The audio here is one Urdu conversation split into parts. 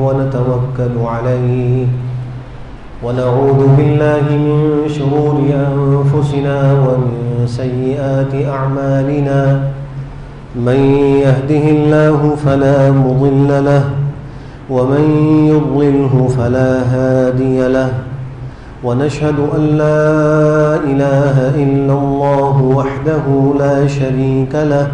ونتوكل عليه ونعوذ بالله من شرور أنفسنا ومن سيئات أعمالنا من يهده الله فلا مضل له ومن يضلله فلا هادي له ونشهد أن لا إله إلا الله وحده لا شريك له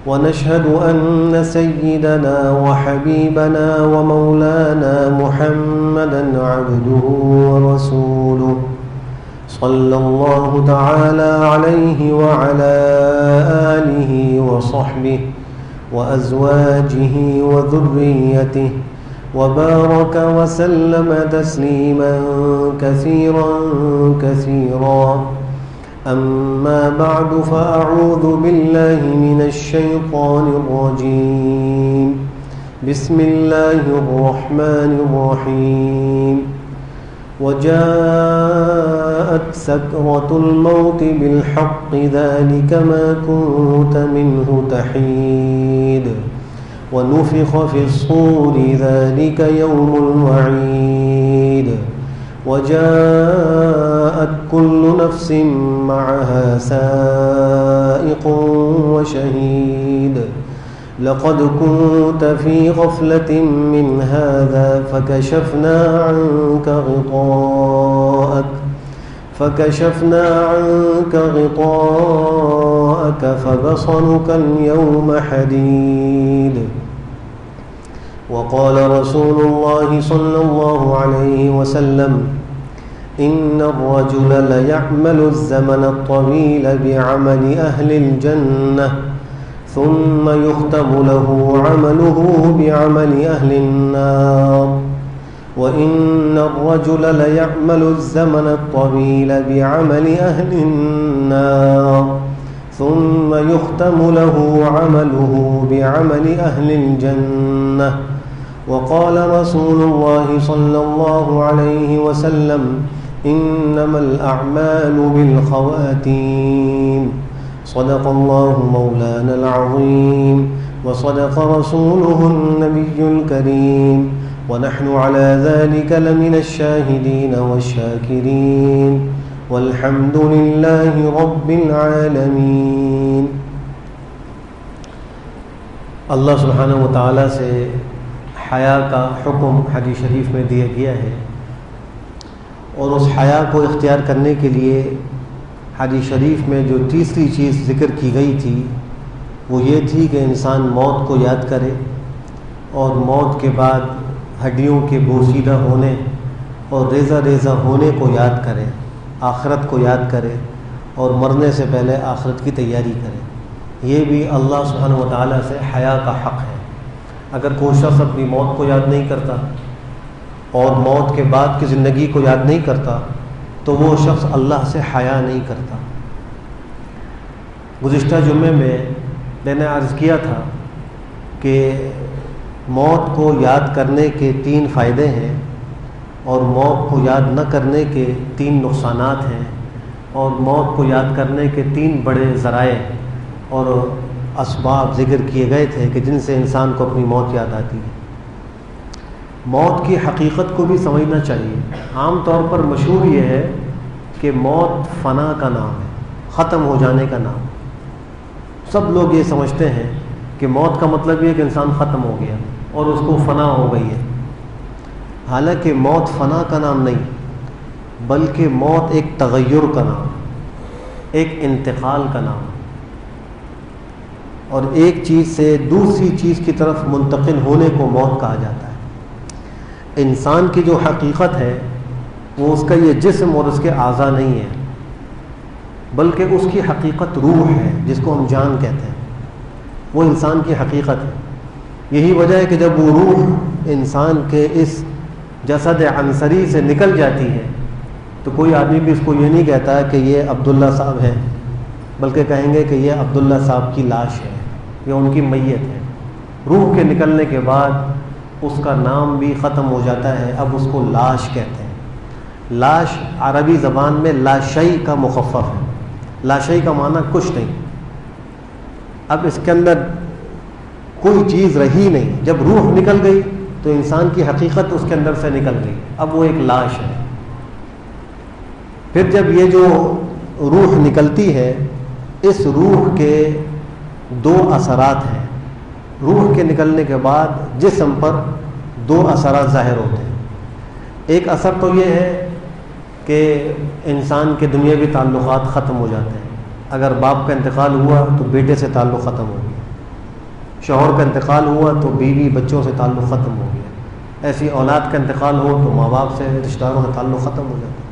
ونشهد أن سيدنا وحبيبنا ومولانا محمدا عبده ورسوله صلى الله تعالى عليه وعلى آله وصحبه وأزواجه وذريته وبارك وسلم تسليما كثيرا كثيرا أما بعد فأعوذ بالله من الشيطان الرجيم بسم الله الرحمن الرحيم وجاءت سكرة الموت بالحق ذلك ما كنت منه تحيد ونفخ في الصور ذلك يوم الوعيد وجاءت كل نفس معها سائق وشهيد لقد كنت في غفلة من هذا فكشفنا عنك غطاءك فبصرك اليوم حديد وقال رسول الله صلى الله عليه وسلم إن الرجل ليعمل الزمن الطويل بعمل أهل الجنة ثم يختم له عمله بعمل أهل النار وإن الرجل ليعمل الزمن الطويل بعمل أهل النار ثم يختم له عمله بعمل أهل الجنة وقال رسول الله صلى الله عليه وسلم إنما الأعمال بالخواتيم صدق الله مولانا العظيم وصدق رسوله النبي الكريم ونحن على ذلك لمن الشاهدين والشاكرين والحمد لله رب العالمين۔ اللہ سبحانہ و تعالیٰ سے حیا کا حکم حدیث شریف میں دیا گیا ہے، اور اس حیا کو اختیار کرنے کے لیے حدیث شریف میں جو تیسری چیز ذکر کی گئی تھی وہ یہ تھی کہ انسان موت کو یاد کرے، اور موت کے بعد ہڈیوں کے بوسیدہ ہونے اور ریزہ ریزہ ہونے کو یاد کرے، آخرت کو یاد کرے، اور مرنے سے پہلے آخرت کی تیاری کرے۔ یہ بھی اللہ سبحانہ و تعالیٰ سے حیا کا حق ہے۔ اگر کوئی شخص اپنی موت کو یاد نہیں کرتا اور موت کے بعد کی زندگی کو یاد نہیں کرتا تو وہ شخص اللہ سے حیا نہیں کرتا۔ گزشتہ جمعے میں میں نے عرض کیا تھا کہ موت کو یاد کرنے کے 3 فائدے ہیں، اور موت کو یاد نہ کرنے کے 3 نقصانات ہیں، اور موت کو یاد کرنے کے 3 بڑے ذرائع اور اسباب ذکر کیے گئے تھے کہ جن سے انسان کو اپنی موت یاد آتی ہے۔ موت کی حقیقت کو بھی سمجھنا چاہیے۔ عام طور پر مشہور یہ ہے کہ موت فنا کا نام ہے، ختم ہو جانے کا نام۔ سب لوگ یہ سمجھتے ہیں کہ موت کا مطلب یہ ہے کہ انسان ختم ہو گیا اور اس کو فنا ہو گئی ہے، حالانکہ موت فنا کا نام نہیں، بلکہ موت ایک تغیر کا نام، ایک انتقال کا نام، اور ایک چیز سے دوسری چیز کی طرف منتقل ہونے کو موت کہا جاتا ہے۔ انسان کی جو حقیقت ہے وہ اس کا یہ جسم اور اس کے اعضاء نہیں ہے، بلکہ اس کی حقیقت روح ہے، جس کو ہم جان کہتے ہیں، وہ انسان کی حقیقت ہے۔ یہی وجہ ہے کہ جب وہ روح انسان کے اس جسد عنصری سے نکل جاتی ہے تو کوئی آدمی بھی اس کو یہ نہیں کہتا کہ یہ عبداللہ صاحب ہیں، بلکہ کہیں گے کہ یہ عبداللہ صاحب کی لاش ہے یا ان کی میت ہے۔ روح کے نکلنے کے بعد اس کا نام بھی ختم ہو جاتا ہے، اب اس کو لاش کہتے ہیں۔ لاش عربی زبان میں لاشئی کا مخفف ہے، لاشئی کا معنی کچھ نہیں، اب اس کے اندر کوئی چیز رہی نہیں۔ جب روح نکل گئی تو انسان کی حقیقت اس کے اندر سے نکل گئی، اب وہ ایک لاش ہے۔ پھر جب یہ جو روح نکلتی ہے، اس روح کے دو اثرات ہیں۔ روح کے نکلنے کے بعد جسم پر دو اثرات ظاہر ہوتے ہیں۔ ایک اثر تو یہ ہے کہ انسان کے دنیاوی تعلقات ختم ہو جاتے ہیں۔ اگر باپ کا انتقال ہوا تو بیٹے سے تعلق ختم ہو گیا، شوہر کا انتقال ہوا تو بیوی بچوں سے تعلق ختم ہو گیا، ایسی اولاد کا انتقال ہو تو ماں باپ سے رشتہ داروں کا تعلق ختم ہو جاتا ہے۔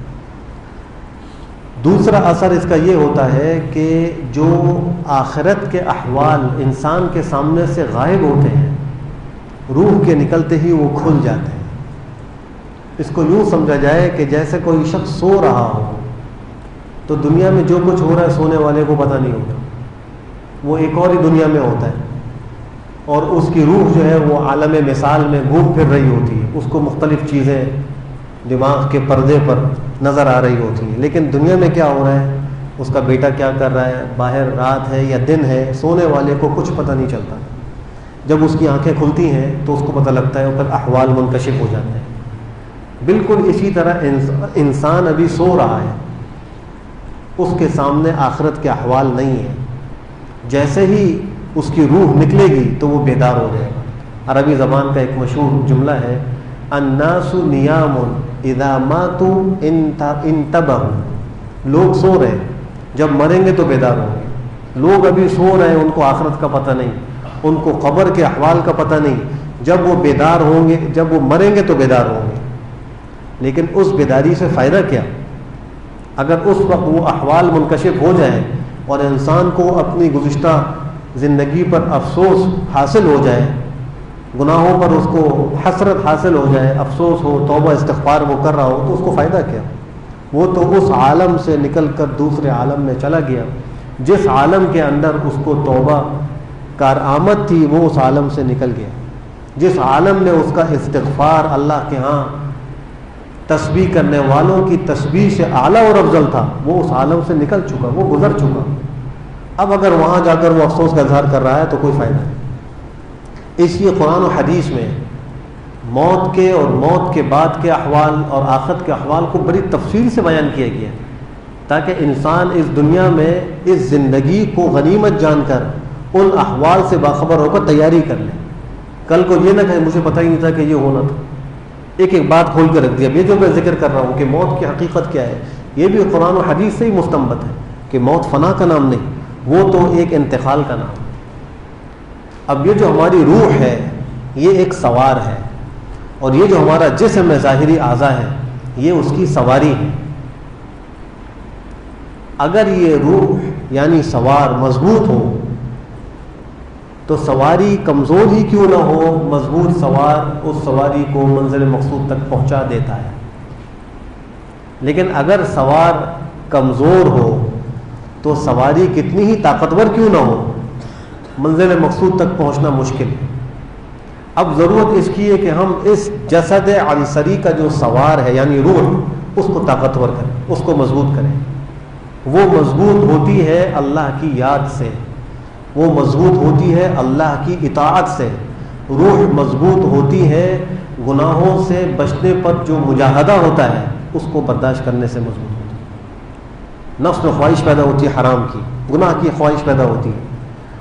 دوسرا اثر اس کا یہ ہوتا ہے کہ جو آخرت کے احوال انسان کے سامنے سے غائب ہوتے ہیں، روح کے نکلتے ہی وہ کھل جاتے ہیں۔ اس کو یوں سمجھا جائے کہ جیسے کوئی شخص سو رہا ہو تو دنیا میں جو کچھ ہو رہا ہے سونے والے کو پتہ نہیں ہوتا، وہ ایک اور ہی دنیا میں ہوتا ہے، اور اس کی روح جو ہے وہ عالم مثال میں گھوم پھر رہی ہوتی ہے، اس کو مختلف چیزیں دماغ کے پردے پر نظر آ رہی ہوتی ہیں، لیکن دنیا میں کیا ہو رہا ہے، اس کا بیٹا کیا کر رہا ہے، باہر رات ہے یا دن ہے، سونے والے کو کچھ پتہ نہیں چلتا۔ جب اس کی آنکھیں کھلتی ہیں تو اس کو پتہ لگتا ہے، پھر احوال منکشف ہو جاتے ہیں۔ بالکل اسی طرح انسان ابھی سو رہا ہے، اس کے سامنے آخرت کے احوال نہیں ہیں، جیسے ہی اس کی روح نکلے گی تو وہ بیدار ہو جائے گا۔ عربی زبان کا ایک مشہور جملہ ہے، الناس نیام اذا ماتوا انتبہوا، لوگ سو رہے ہیں، جب مریں گے تو بیدار ہوں گے۔ لوگ ابھی سو رہے ہیں، ان کو آخرت کا پتہ نہیں، ان کو قبر کے احوال کا پتہ نہیں، جب وہ بیدار ہوں گے، جب وہ مریں گے تو بیدار ہوں گے۔ لیکن اس بیداری سے فائدہ کیا؟ اگر اس وقت وہ احوال منکشف ہو جائیں اور انسان کو اپنی گزشتہ زندگی پر افسوس حاصل ہو جائے، گناہوں پر اس کو حسرت حاصل ہو جائے، افسوس ہو، توبہ استغفار وہ کر رہا ہو، تو اس کو فائدہ کیا؟ وہ تو اس عالم سے نکل کر دوسرے عالم میں چلا گیا۔ جس عالم کے اندر اس کو توبہ کارآمد تھی وہ اس عالم سے نکل گیا۔ جس عالم میں اس کا استغفار اللہ کے ہاں تسبیح کرنے والوں کی تسبیح سے اعلیٰ اور افضل تھا، وہ اس عالم سے نکل چکا، وہ گزر چکا۔ اب اگر وہاں جا کر وہ افسوس کا اظہار کر رہا ہے تو کوئی فائدہ نہیں۔ اس لیے قرآن و حدیث میں موت کے اور موت کے بعد کے احوال اور آخرت کے احوال کو بڑی تفصیل سے بیان کیا گیا ہے، تاکہ انسان اس دنیا میں اس زندگی کو غنیمت جان کر ان احوال سے باخبر ہو کر تیاری کر لے۔ کل کو یہ نہ کہے مجھے پتہ ہی نہیں تھا کہ یہ ہونا تھا۔ ایک ایک بات کھول کے رکھ دیا۔ یہ جو میں ذکر کر رہا ہوں کہ موت کی حقیقت کیا ہے، یہ بھی قرآن و حدیث سے ہی مستنبط ہے کہ موت فنا کا نام نہیں، وہ تو ایک انتقال کا نام۔ اب یہ جو ہماری روح ہے یہ ایک سوار ہے، اور یہ جو ہمارا جسم ہے، ظاہری اعضاء ہے، یہ اس کی سواری ہے۔ اگر یہ روح یعنی سوار مضبوط ہو تو سواری کمزور ہی کیوں نہ ہو، مضبوط سوار اس سواری کو منزل مقصود تک پہنچا دیتا ہے۔ لیکن اگر سوار کمزور ہو تو سواری کتنی ہی طاقتور کیوں نہ ہو، منزل مقصود تک پہنچنا مشکل ہے۔ اب ضرورت اس کی ہے کہ ہم اس جسد عنصری کا جو سوار ہے یعنی روح، اس کو طاقتور کریں، اس کو مضبوط کریں۔ وہ مضبوط ہوتی ہے اللہ کی یاد سے، وہ مضبوط ہوتی ہے اللہ کی اطاعت سے، روح مضبوط ہوتی ہے گناہوں سے بچنے پر جو مجاہدہ ہوتا ہے اس کو برداشت کرنے سے مضبوط ہوتی ہے۔ نفس میں خواہش پیدا ہوتی ہے حرام کی، گناہ کی خواہش پیدا ہوتی ہے،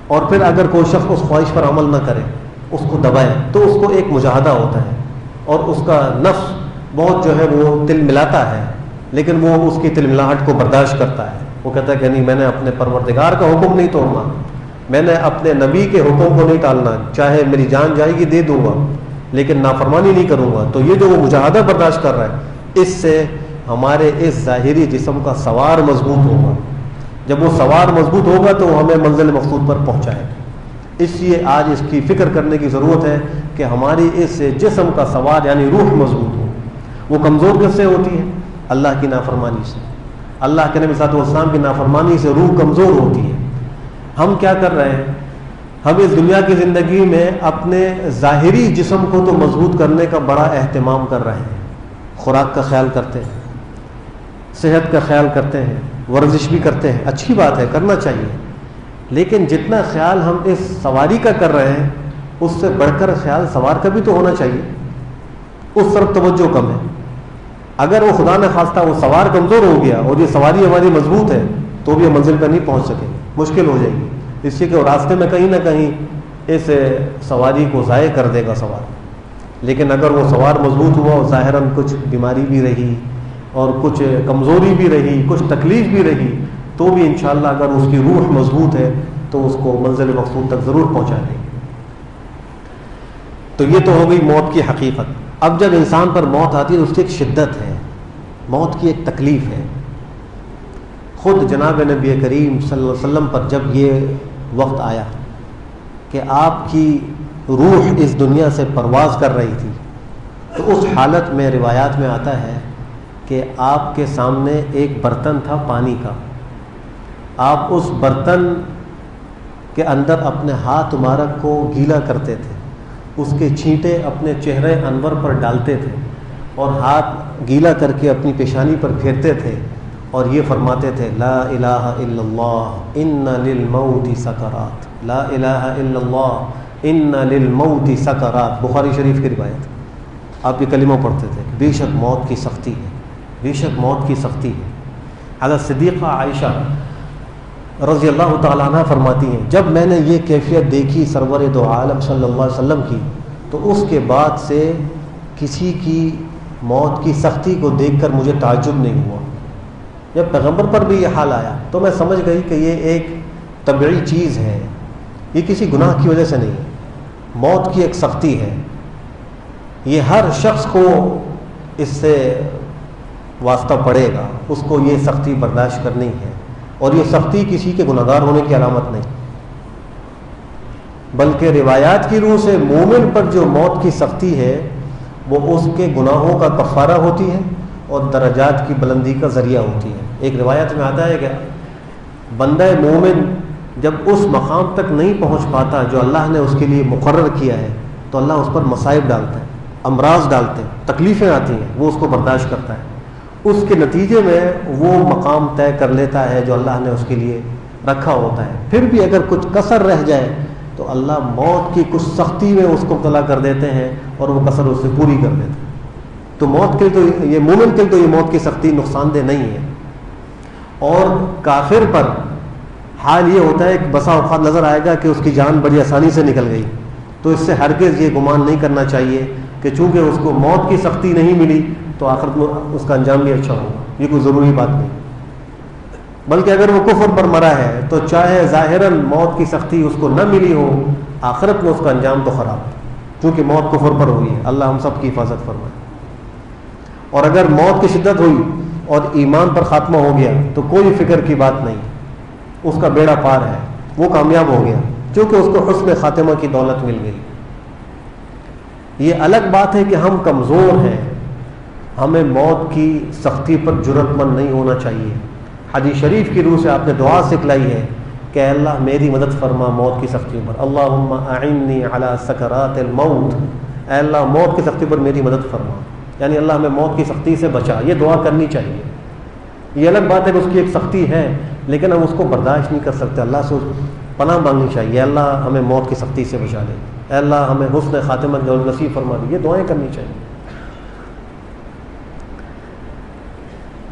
اور پھر اگر کوئی شخص اس خواہش پر عمل نہ کرے، اس کو دبائے، تو اس کو ایک مجاہدہ ہوتا ہے، اور اس کا نفس بہت جو ہے وہ تل ملاتا ہے، لیکن وہ اس کی تل ملاہٹ کو برداشت کرتا ہے۔ وہ کہتا ہے کہ نہیں، میں نے اپنے پروردگار کا حکم نہیں توڑنا، میں نے اپنے نبی کے حکم کو نہیں ٹالنا، چاہے میری جان جائے گی دے دوں گا لیکن نافرمانی نہیں کروں گا۔ تو یہ جو وہ مجاہدہ برداشت کر رہا ہے، اس سے ہمارے اس ظاہری جسم کا سوار مضبوط ہوگا۔ جب وہ سوار مضبوط ہوگا تو وہ ہمیں منزل مقصود پر پہنچائے گا۔ اس لیے آج اس کی فکر کرنے کی ضرورت ہے کہ ہماری اس جسم کا سوار یعنی روح مضبوط ہو۔ وہ کمزور کس سے ہوتی ہے؟ اللہ کی نافرمانی سے۔ اللہ کے نبی صلی اللہ علیہ وسلم کی نافرمانی سے روح کمزور ہوتی ہے۔ ہم کیا کر رہے ہیں؟ ہم اس دنیا کی زندگی میں اپنے ظاہری جسم کو تو مضبوط کرنے کا بڑا اہتمام کر رہے ہیں، خوراک کا خیال کرتے ہیں، صحت کا خیال کرتے ہیں، ورزش بھی کرتے ہیں، اچھی بات ہے، کرنا چاہیے، لیکن جتنا خیال ہم اس سواری کا کر رہے ہیں اس سے بڑھ کر خیال سوار کا بھی تو ہونا چاہیے، اس طرف توجہ کم ہے۔ اگر وہ خدا نہ خواستہ وہ سوار کمزور ہو گیا اور یہ سواری ہماری مضبوط ہے تو بھی ہم منزل پہ نہیں پہنچ سکیں، مشکل ہو جائے گی، اس لیے کہ وہ راستے میں کہیں نہ کہیں اس سواری کو ضائع کر دے گا سوار۔ لیکن اگر وہ سوار مضبوط ہوا اور ظاہراً کچھ بیماری بھی رہی اور کچھ کمزوری بھی رہی، کچھ تکلیف بھی رہی، تو بھی انشاءاللہ اگر اس کی روح مضبوط ہے تو اس کو منزل مقصود تک ضرور پہنچا دے گی۔ تو یہ تو ہو گئی موت کی حقیقت۔ اب جب انسان پر موت آتی ہے تو اس کی ایک شدت ہے، موت کی ایک تکلیف ہے۔ خود جناب نبی کریم صلی اللہ علیہ وسلم پر جب یہ وقت آیا کہ آپ کی روح اس دنیا سے پرواز کر رہی تھی، تو اس حالت میں روایات میں آتا ہے کہ آپ کے سامنے ایک برتن تھا پانی کا، آپ اس برتن کے اندر اپنے ہاتھ مبارک کو گیلا کرتے تھے، اس کے چھینٹے اپنے چہرے انور پر ڈالتے تھے اور ہاتھ گیلا کر کے اپنی پیشانی پر پھیرتے تھے اور یہ فرماتے تھے لا الہ الا اللہ ان للموت سکرات، لا الہ الا اللہ ان للموت سکرات، بخاری شریف کی روایت۔ آپ یہ کلمہ پڑھتے تھے بے شک موت کی سختی ہے، بے شک موت کی سختی ہے۔ حضرت صدیقہ عائشہ رضی اللہ تعالیٰ عنہ فرماتی ہیں جب میں نے یہ کیفیت دیکھی سرور دو عالم صلی اللہ علیہ وسلم کی، تو اس کے بعد سے کسی کی موت کی سختی کو دیکھ کر مجھے تعجب نہیں ہوا۔ جب پیغمبر پر بھی یہ حال آیا تو میں سمجھ گئی کہ یہ ایک طبعی چیز ہے، یہ کسی گناہ کی وجہ سے نہیں ہے، موت کی ایک سختی ہے، یہ ہر شخص کو اس سے واسطہ پڑے گا، اس کو یہ سختی برداشت کرنی ہے، اور یہ سختی کسی کے گناہگار ہونے کی علامت نہیں، بلکہ روایات کی روح سے مومن پر جو موت کی سختی ہے وہ اس کے گناہوں کا کفارہ ہوتی ہے اور درجات کی بلندی کا ذریعہ ہوتی ہے۔ ایک روایت میں آتا ہے کہ بندہ مومن جب اس مقام تک نہیں پہنچ پاتا جو اللہ نے اس کے لیے مقرر کیا ہے تو اللہ اس پر مصائب ڈالتا ہے، امراض ڈالتے ہیں، تکلیفیں آتی ہیں، وہ اس کو برداشت کرتا ہے، اس کے نتیجے میں وہ مقام طے کر لیتا ہے جو اللہ نے اس کے لیے رکھا ہوتا ہے۔ پھر بھی اگر کچھ کسر رہ جائے تو اللہ موت کی کچھ سختی میں اس کو مبتلا کر دیتے ہیں اور وہ کسر اس سے پوری کر دیتے ہیں۔ تو موت کے تو یہ مومن کے تو یہ موت کی سختی نقصان دہ نہیں ہے، اور کافر پر حال یہ ہوتا ہے کہ بسا اوقات نظر آئے گا کہ اس کی جان بڑی آسانی سے نکل گئی، تو اس سے ہرگز یہ گمان نہیں کرنا چاہیے کہ چونکہ اس کو موت کی سختی نہیں ملی تو آخرت میں اس کا انجام بھی اچھا ہوگا، یہ کوئی ضروری بات نہیں، بلکہ اگر وہ کفر پر مرا ہے تو چاہے ظاہراً موت کی سختی اس کو نہ ملی ہو، آخرت میں اس کا انجام تو خراب ہے، چونکہ موت کفر پر ہوئی ہے۔ اللہ ہم سب کی حفاظت فرمائے۔ اور اگر موت کی شدت ہوئی اور ایمان پر خاتمہ ہو گیا تو کوئی فکر کی بات نہیں، اس کا بیڑا پار ہے، وہ کامیاب ہو گیا، چونکہ اس کو حسن خاتمہ کی دولت مل گئی۔ یہ الگ بات ہے کہ ہم کمزور ہیں، ہمیں موت کی سختی پر جرأت مند نہیں ہونا چاہیے۔ حدیث شریف کی روح سے آپ نے دعا سکھلائی ہے کہ اے اللہ میری مدد فرما موت کی سختی پر، اللہم اعنی علی سکرات الموت، اے اللہ موت کی سختی پر میری مدد فرما، یعنی اللہ ہمیں موت کی سختی سے بچا، یہ دعا کرنی چاہیے۔ یہ الگ بات ہے کہ اس کی ایک سختی ہے لیکن ہم اس کو برداشت نہیں کر سکتے، اللہ سے پناہ مانگنی چاہیے، اے اللہ ہمیں موت کی سختی سے بچا دے، اے اللہ ہمیں حسن خاتمہ نصیب فرما دے، یہ دعائیں کرنی چاہیے۔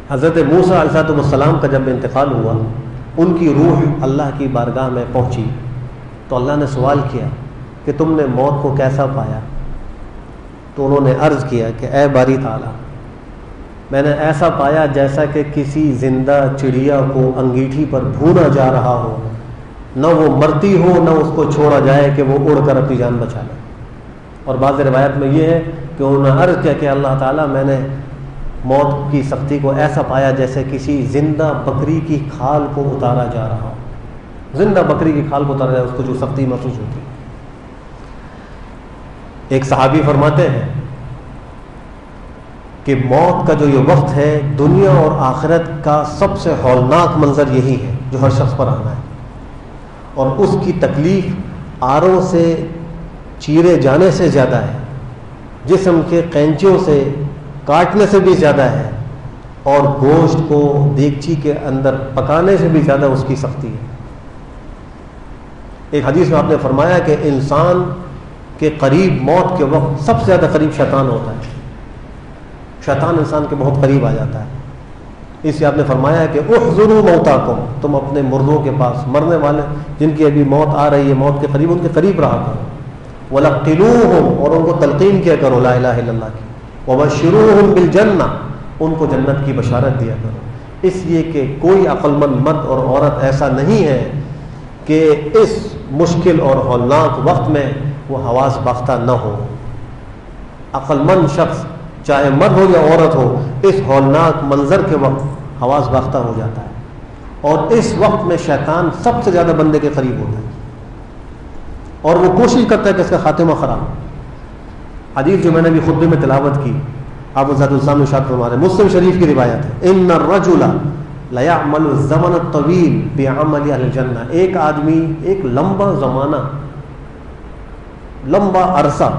حضرت موسیٰ علیہ السلام کا جب انتقال ہوا، ان کی روح اللہ کی بارگاہ میں پہنچی تو اللہ نے سوال کیا کہ تم نے موت کو کیسا پایا؟ تو انہوں نے عرض کیا کہ اے باری تعالیٰ، میں نے ایسا پایا جیسا کہ کسی زندہ چڑیا کو انگیٹھی پر بھونا جا رہا ہو، نہ وہ مرتی ہو نہ اس کو چھوڑا جائے کہ وہ اڑ کر اپنی جان بچا لے۔ اور بعض روایت میں یہ ہے کہ انہوں نے عرض کیا کہ اللہ تعالیٰ میں نے موت کی سختی کو ایسا پایا جیسے کسی زندہ بکری کی کھال کو اتارا جا رہا ہو، زندہ بکری کی کھال کو اتارا جائے، اس کو جو سختی محسوس ہوتی ہے۔ ایک صحابی فرماتے ہیں کہ موت کا جو یہ وقت ہے دنیا اور آخرت کا سب سے ہولناک منظر یہی ہے جو ہر شخص پر آنا ہے، اور اس کی تکلیف آروں سے چیرے جانے سے زیادہ ہے، جسم کے قینچوں سے کاٹنے سے بھی زیادہ ہے، اور گوشت کو دیگچی کے اندر پکانے سے بھی زیادہ اس کی سختی ہے۔ ایک حدیث میں آپ نے فرمایا کہ انسان کہ قریب موت کے وقت سب سے زیادہ قریب شیطان ہوتا ہے. شیطان انسان کے بہت قریب آ جاتا ہے. اس لیے آپ نے فرمایا ہے کہ احذروا موتاکم، تم اپنے مردوں کے پاس، مرنے والے جن کی ابھی موت آ رہی ہے، موت کے قریب، ان کے قریب رہا کرو. وَلَقِّنُوهُمْ، اور ان کو تلقین کیا کرو لا الہ الا اللہ کی. وَبَشِّرُوهُمْ بِالْجَنَّةِ، ان کو جنت کی بشارت دیا کرو. اس لیے کہ کوئی عقل مند مرد اور عورت ایسا نہیں ہے کہ اس مشکل اور ہولناک وقت میں وہ حواس باختہ نہ ہو. عقل مند شخص چاہے مرد ہو یا عورت ہو، اس ہولناک منظر کے وقت حواس باختہ ہو جاتا ہے. اور اس وقت میں شیطان سب سے زیادہ بندے کے قریب ہوتا ہے اور وہ کوشش کرتا ہے کہ اس کا خاتمہ خراب ہو. حدیث جو میں نے ابھی خطبے میں تلاوت کی، آپ ذات السلام ارشاد فرما رہے ہیں، مسلم شریف کی روایت ہے، ان الرجل لیعمل الزمن الطویل بعمل اہل الجنہ، ایک آدمی ایک لمبا زمانہ، لمبا عرصہ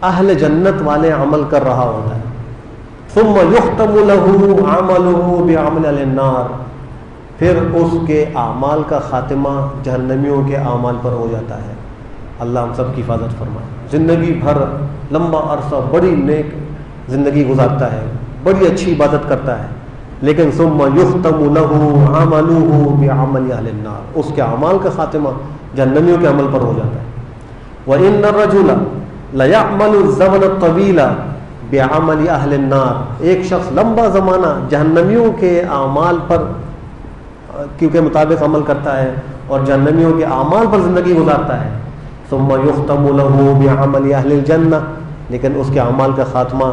اہل جنت والے عمل کر رہا ہوتا ہے. ثم یختم له عمله بعمل اہل النار، پھر اس کے اعمال کا خاتمہ جہنمیوں کے اعمال پر ہو جاتا ہے. اللہ ہم سب کی حفاظت فرمائے. زندگی بھر لمبا عرصہ بڑی نیک زندگی گزارتا ہے، بڑی اچھی عبادت کرتا ہے، لیکن ثم یختم له عمله بعمل اہل النار، اس کے اعمال کا خاتمہ جہنمیوں کے عمل پر ہو جاتا ہے. وَإِنَّ الرَّجُلَ لَيَعْمَلُ الزَّمَنَ الطَّوِيلَ بِعَمَلِ أَهْلِ النَّارِ، ایک شخص لمبا زمانہ جہنمیوں کے اعمال پر کیونکہ مطابق عمل کرتا ہے اور جہنمیوں کے اعمال پر زندگی گزارتا ہے. ثم یختم له بعمل اہل الجنہ، لیکن اس کے اعمال کا خاتمہ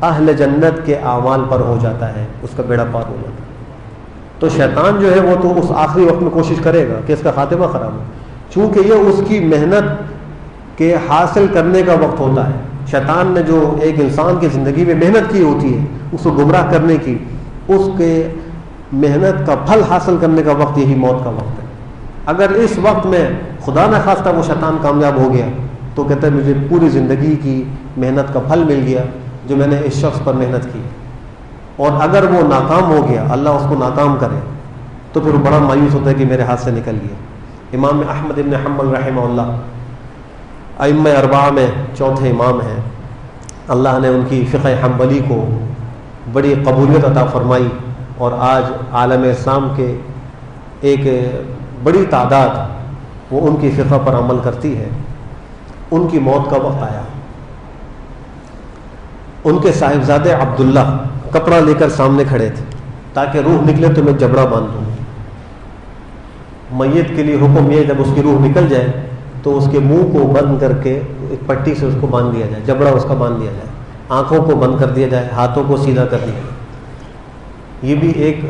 اہل جنت کے اعمال پر ہو جاتا ہے، اس کا بیڑا پار ہو جاتا ہے. تو شیطان جو ہے وہ تو اس آخری وقت میں کوشش کرے گا کہ اس کا خاتمہ خراب ہو، چونکہ یہ اس کی محنت کے حاصل کرنے کا وقت ہوتا ہے. شیطان نے جو ایک انسان کی زندگی میں محنت کی ہوتی ہے اس کو گمراہ کرنے کی، اس کے محنت کا پھل حاصل کرنے کا وقت یہی موت کا وقت ہے. اگر اس وقت میں خدا نہ خواستہ وہ شیطان کامیاب ہو گیا تو کہتا ہے مجھے پوری زندگی کی محنت کا پھل مل گیا جو میں نے اس شخص پر محنت کی. اور اگر وہ ناکام ہو گیا، اللہ اس کو ناکام کرے، تو پھر وہ بڑا مایوس ہوتا ہے کہ میرے ہاتھ سے نکل گیا. امام احمد بن حنبل رحمہ اللہ ائمہ اربعہ میں چوتھے امام ہیں. اللہ نے ان کی فقہ حنبلی کو بڑی قبولیت عطا فرمائی اور آج عالم اسلام کے ایک بڑی تعداد وہ ان کی فقہ پر عمل کرتی ہے. ان کی موت کا وقت آیا، ان کے صاحبزادے عبداللہ کپڑا لے کر سامنے کھڑے تھے تاکہ روح نکلے تو میں جبڑا باندھ دوں. میت کے لیے حکم یہ جب اس کی روح نکل جائے تو اس کے منہ کو بند کر کے ایک پٹی سے اس کو باندھ دیا جائے، جبڑا اس کا باندھ دیا جائے، آنکھوں کو بند کر دیا جائے، ہاتھوں کو سیدھا کر دیا جائے. یہ بھی ایک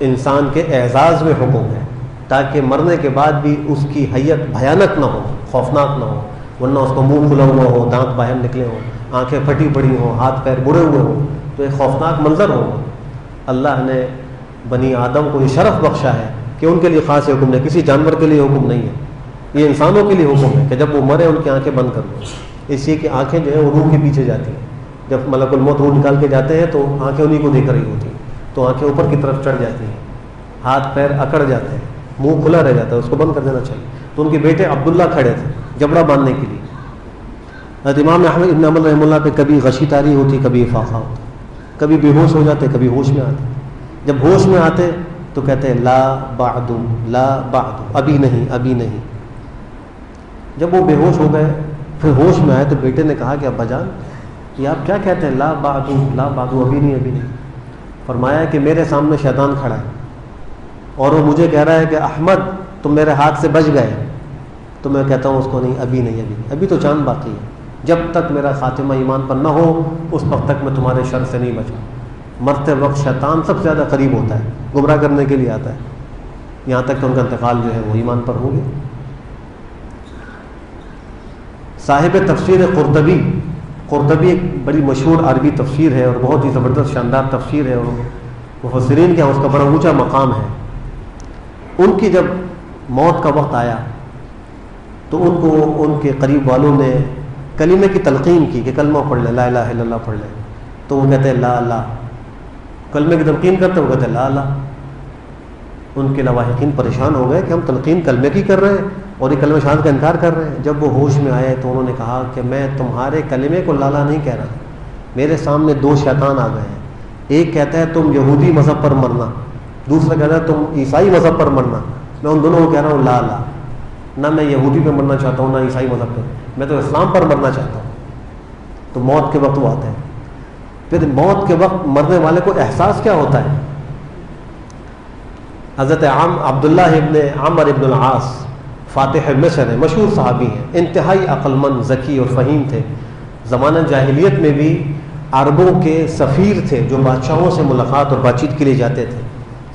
انسان کے اعزاز میں حکم ہے تاکہ مرنے کے بعد بھی اس کی حیت بھیانک نہ ہو، خوفناک نہ ہو، ورنہ اس کو منہ کھلا ہوا ہو، دانت باہر نکلے ہوں، آنکھیں پھٹی پڑی ہوں، ہاتھ پیر بڑے ہوئے ہوں، تو ایک خوفناک منظر ہوگا. اللہ نے بنی آدم کو یہ شرف بخشا ہے کہ ان کے لیے خاص حکم نہیں، کسی جانور کے لیے حکم نہیں ہے، یہ انسانوں کے لیے حکم ہے کہ جب وہ مرے ان کی آنکھیں بند کر دو. اس لیے کہ آنکھیں جو ہیں وہ روح کے پیچھے جاتی ہیں. جب ملک الموت روح نکال کے جاتے ہیں تو آنکھیں انہیں کو دیکھ رہی ہوتی ہیں، تو آنکھیں اوپر کی طرف چڑھ جاتی ہیں، ہاتھ پیر اکڑ جاتے ہیں، منہ کھلا رہ جاتا ہے، اس کو بند کر دینا چاہیے. تو ان کے بیٹے عبداللہ کھڑے تھے جبڑا باندھنے کے لیے. حضرت امام احمد بن حنبل رحمہ اللہ پہ کبھی غشی طاری ہوتی، کبھی افاقہ ہوتا، کبھی بے ہوش ہو جاتے، کبھی ہوش میں آتے. جب ہوش میں آتے تو کہتے ہیں لا بعد لا بعد، ابھی نہیں ابھی نہیں. جب وہ بے ہوش ہو گئے پھر ہوش میں آئے تو بیٹے نے کہا کہ ابا جان یہ آپ کیا کہتے ہیں لا بعد لا بعد، ابھی نہیں ابھی نہیں. فرمایا کہ میرے سامنے شیطان کھڑا ہے اور وہ مجھے کہہ رہا ہے کہ احمد تم میرے ہاتھ سے بچ گئے، تو میں کہتا ہوں اس کو نہیں ابھی نہیں ابھی نہیں، ابھی تو چاند باقی ہے. جب تک میرا خاتمہ ایمان پر نہ ہو اس وقت تک میں تمہارے شر سے نہیں بچا. مرتے وقت شیطان سب سے زیادہ قریب ہوتا ہے، گمراہ کرنے کے لیے آتا ہے، یہاں تک کہ ان کا انتقال جو ہے وہ ایمان پر ہو گیا. صاحب تفسیر قرطبی، قرطبی ایک بڑی مشہور عربی تفسیر ہے اور بہت ہی زبردست شاندار تفسیر ہے اور مفسرین کے یہاں اس کا بڑا اونچا مقام ہے. ان کی جب موت کا وقت آیا تو ان کو ان کے قریب والوں نے کلمے کی تلقین کی کہ کلمہ پڑھ لے، لا الہ الا اللہ پڑھ لے. تو وہ کہتے ہیں لا اللہ، کلمے کی تلقین کرتے وہ کہتے ہیں لا اللہ. ان کے لواحقین پریشان ہو گئے کہ ہم تلقین کلمے کی کر رہے ہیں اور یہ کلمہ شہادت کا انکار کر رہے ہیں. جب وہ ہوش میں آئے تو انہوں نے کہا کہ میں تمہارے کلمے کو لالا نہیں کہہ رہا. میرے سامنے دو شیطان آ گئے ہیں. ایک کہتا ہے تم یہودی مذہب پر مرنا, دوسرا کہتا ہے تم عیسائی مذہب پر مرنا. میں ان دونوں کو کہہ رہا ہوں لا لا, نہ میں یہودی پہ مرنا چاہتا ہوں نہ عیسائی مذہب پہ, میں تو اسلام پر مرنا چاہتا ہوں. تو موت کے وقت وہ آتے ہیں. پھر موت کے وقت مرنے والے کو احساس کیا ہوتا ہے؟ حضرت عبداللہ ابن عمر ابن العاص فاتح مصر ہیں, مشہور صحابی ہیں, انتہائی عقل مند, ذکی اور فہیم تھے. زمانہ جاہلیت میں بھی عربوں کے سفیر تھے جو بادشاہوں سے ملاقات اور بات چیت کے لیے جاتے تھے.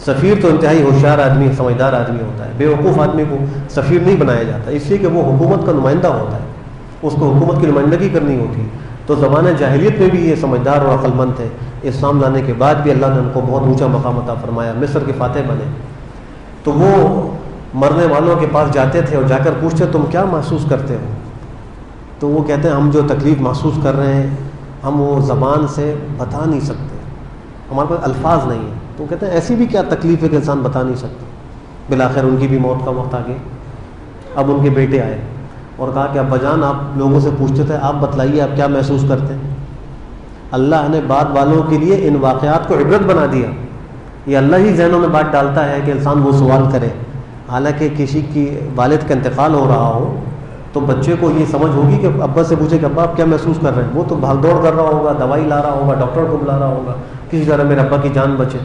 سفیر تو انتہائی ہوشیار آدمی, سمجھدار آدمی ہوتا ہے. بے وقوف آدمی کو سفیر نہیں بنایا جاتا, اس لیے کہ وہ حکومت کا نمائندہ ہوتا ہے, اس کو حکومت کی نمائندگی کرنی ہوتی ہے. تو زمانہ جاہلیت میں بھی یہ سمجھدار اور عقل مند تھے. اسلام لانے کے بعد بھی اللہ نے ان کو بہت اونچا مقام عطا فرمایا, مصر کے فاتح بنے. تو وہ مرنے والوں کے پاس جاتے تھے اور جا کر پوچھتے تم کیا محسوس کرتے ہو؟ تو وہ کہتے ہیں ہم جو تکلیف محسوس کر رہے ہیں ہم وہ زبان سے بتا نہیں سکتے, ہمارے پاس الفاظ نہیں ہیں. تو کہتے ہیں ایسی بھی کیا تکلیف ہے کہ انسان بتا نہیں سکتا. بالآخر ان کی بھی موت کا وقت آ گیا. اب ان کے بیٹے آئے اور کہا کہ ابا جان آپ لوگوں سے پوچھتے تھے, آپ بتلائیے آپ کیا محسوس کرتے ہیں. اللہ نے بعد والوں کے لیے ان واقعات کو عبرت بنا دیا. یہ اللہ ہی ذہنوں میں بات ڈالتا ہے کہ انسان وہ سوال کرے. حالانکہ کسی کی والد کا انتقال ہو رہا ہو تو بچے کو یہ سمجھ ہوگی کہ ابا سے پوچھے کہ ابا آپ کیا محسوس کر رہے ہیں. وہ تو بھاگ دوڑ کر رہا ہوگا, دوائی لا رہا ہوگا, ڈاکٹر کو بلا رہا ہوگا, کسی طرح میرے ابا کی جان بچے.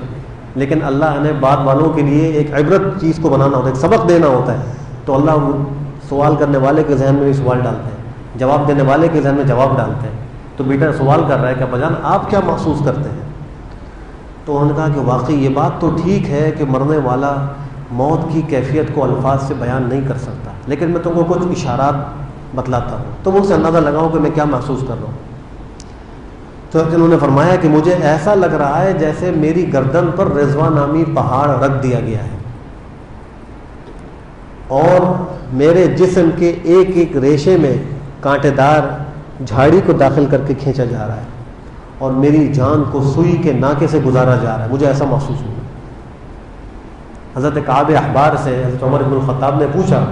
لیکن اللہ نے بعد والوں کے لیے ایک عبرت چیز کو بنانا ہوتا ہے, ایک سبق دینا ہوتا ہے. تو اللہ سوال کرنے والے کے ذہن میں بھی سوال ڈالتے ہیں, جواب دینے والے کے ذہن میں جواب ڈالتے ہیں. تو بیٹا سوال کر رہا ہے کہ ابا جان آپ کیا محسوس کرتے ہیں؟ تو انہوں نے کہا کہ واقعی یہ بات تو ٹھیک ہے کہ مرنے والا موت کی کیفیت کو الفاظ سے بیان نہیں کر سکتا, لیکن میں تم کو کچھ اشارات بتلاتا ہوں, تم ان سے اندازہ لگاؤ کہ میں کیا محسوس کر رہا ہوں. تو انہوں نے فرمایا کہ مجھے ایسا لگ رہا ہے جیسے میری گردن پر رضوان نامی پہاڑ رکھ دیا گیا ہے اور میرے جسم کے ایک ایک ریشے میں کانٹے دار جھاڑی کو داخل کر کے کھینچا جا رہا ہے اور میری جان کو سوئی کے ناکے سے گزارا جا رہا ہے. مجھے ایسا محسوس ہوا. حضرت کعب احبار سے حضرت عمر بن الخطاب نے پوچھا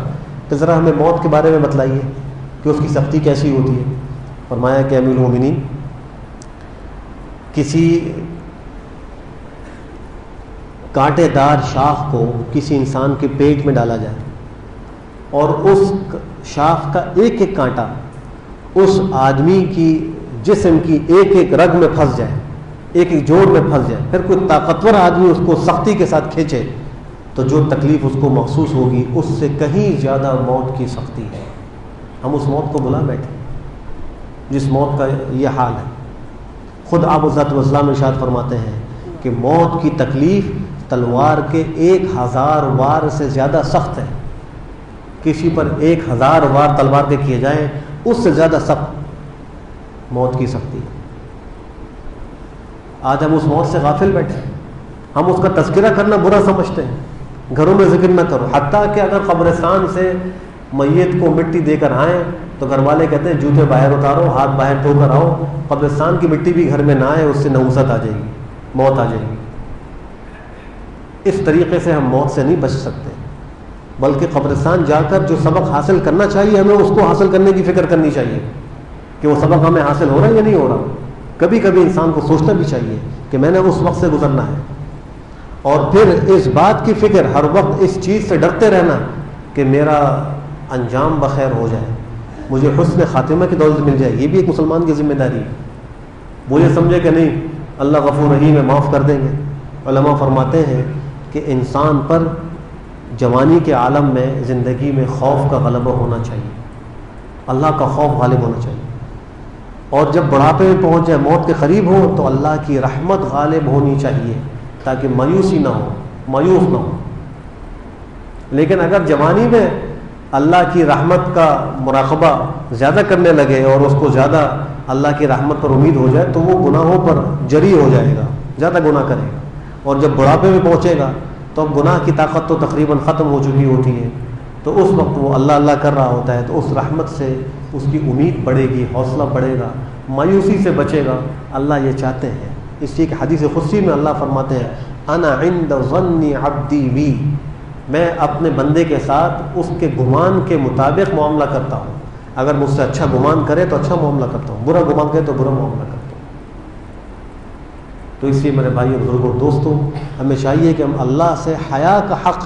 کہ ذرا ہمیں موت کے بارے میں بتلائیے کہ اس کی سختی کیسی ہوتی ہے. فرمایا کہ امیر المومنین, کسی کانٹے دار شاخ کو کسی انسان کے پیٹ میں ڈالا جائے اور اس شاخ کا ایک ایک کانٹا اس آدمی کی جسم کی ایک ایک رگ میں پھنس جائے, ایک ایک جوڑ میں پھنس جائے, پھر کوئی طاقتور آدمی اس کو سختی کے ساتھ کھینچے تو جو تکلیف اس کو محسوس ہوگی اس سے کہیں زیادہ موت کی سختی ہے. ہم اس موت کو بلا بیٹھے جس موت کا یہ حال ہے. خود آپ عزت والسلام ارشاد فرماتے ہیں کہ موت کی تکلیف تلوار کے 1000 وار سے زیادہ سخت ہے. کسی پر 1000 وار تلوار کے کیے جائیں اس سے زیادہ سخت موت کی سختی ہے. آج ہم اس موت سے غافل بیٹھے ہیں, ہم اس کا تذکرہ کرنا برا سمجھتے ہیں. گھروں میں ذکر نہ کرو, حتیٰ کہ اگر قبرستان سے میت کو مٹی دے کر آئیں تو گھر والے کہتے ہیں جوتے باہر اتارو, ہاتھ باہر دھو کر آؤ. قبرستان کی مٹی بھی گھر میں نہ آئے, اس سے نحوست آ جائے گی, موت آ جائے گی. اس طریقے سے ہم موت سے نہیں بچ سکتے, بلکہ قبرستان جا کر جو سبق حاصل کرنا چاہیے ہمیں اس کو حاصل کرنے کی فکر کرنی چاہیے کہ وہ سبق ہمیں حاصل ہو رہا ہے یا نہیں ہو رہا. کبھی کبھی انسان کو سوچنا بھی چاہیے کہ میں نے اس وقت سے گزرنا ہے, اور پھر اس بات کی فکر, ہر وقت اس چیز سے ڈرتے رہنا کہ میرا انجام بخیر ہو جائے, مجھے حسن خاتمہ کی دولت مل جائے. یہ بھی ایک مسلمان کی ذمہ داری ہے. وہ یہ سمجھے کہ نہیں اللہ غفور رحیم ہے, معاف کر دیں گے. علماء فرماتے ہیں کہ انسان پر جوانی کے عالم میں زندگی میں خوف کا غلبہ ہونا چاہیے, اللہ کا خوف غالب ہونا چاہیے. اور جب بڑھاپے میں پہنچ جائے, موت کے قریب ہو, تو اللہ کی رحمت غالب ہونی چاہیے تاکہ مایوسی نہ ہو, مایوس نہ ہو. لیکن اگر جوانی میں اللہ کی رحمت کا مراقبہ زیادہ کرنے لگے اور اس کو زیادہ اللہ کی رحمت پر امید ہو جائے تو وہ گناہوں پر جری ہو جائے گا, زیادہ گناہ کرے گا. اور جب بڑھاپے میں پہنچے گا تو اب گناہ کی طاقت تو تقریباً ختم ہو چکی ہوتی ہے, تو اس وقت وہ اللہ اللہ کر رہا ہوتا ہے, تو اس رحمت سے اس کی امید بڑھے گی, حوصلہ بڑھے گا, مایوسی سے بچے گا. اللہ یہ چاہتے ہیں. اس لیے کہ حدیث قدسی میں اللہ فرماتے ہیں انا عند ظن عبدی بی, میں اپنے بندے کے ساتھ اس کے گمان کے مطابق معاملہ کرتا ہوں. اگر مجھ سے اچھا گمان کرے تو اچھا معاملہ کرتا ہوں، برا گمان کرے تو برا معاملہ کرتا ہوں. تو اس لیے میرے بھائیو، بزرگوں، دوستوں، ہمیں چاہیے کہ ہم اللہ سے حیا کا حق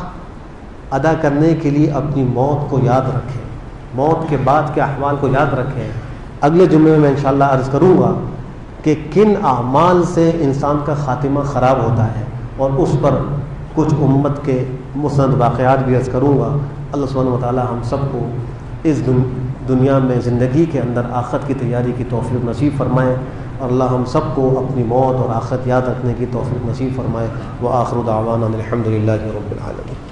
ادا کرنے کے لیے اپنی موت کو یاد رکھیں، موت کے بعد کے احوال کو یاد رکھیں. اگلے جمعے میں انشاءاللہ عرض کروں گا کہ کن اعمال سے انسان کا خاتمہ خراب ہوتا ہے، اور اس پر کچھ امت کے مسند واقعات بھی عرض کروں گا. اللہ سبحانہ وتعالی ہم سب کو اس دنیا میں زندگی کے اندر آخرت کی تیاری کی توفیق نصیب فرمائے، اور اللہ ہم سب کو اپنی موت اور آخرت یاد رکھنے کی توفیق نصیب فرمائے. وآخر دعوانا الحمد للہ رب العالمین.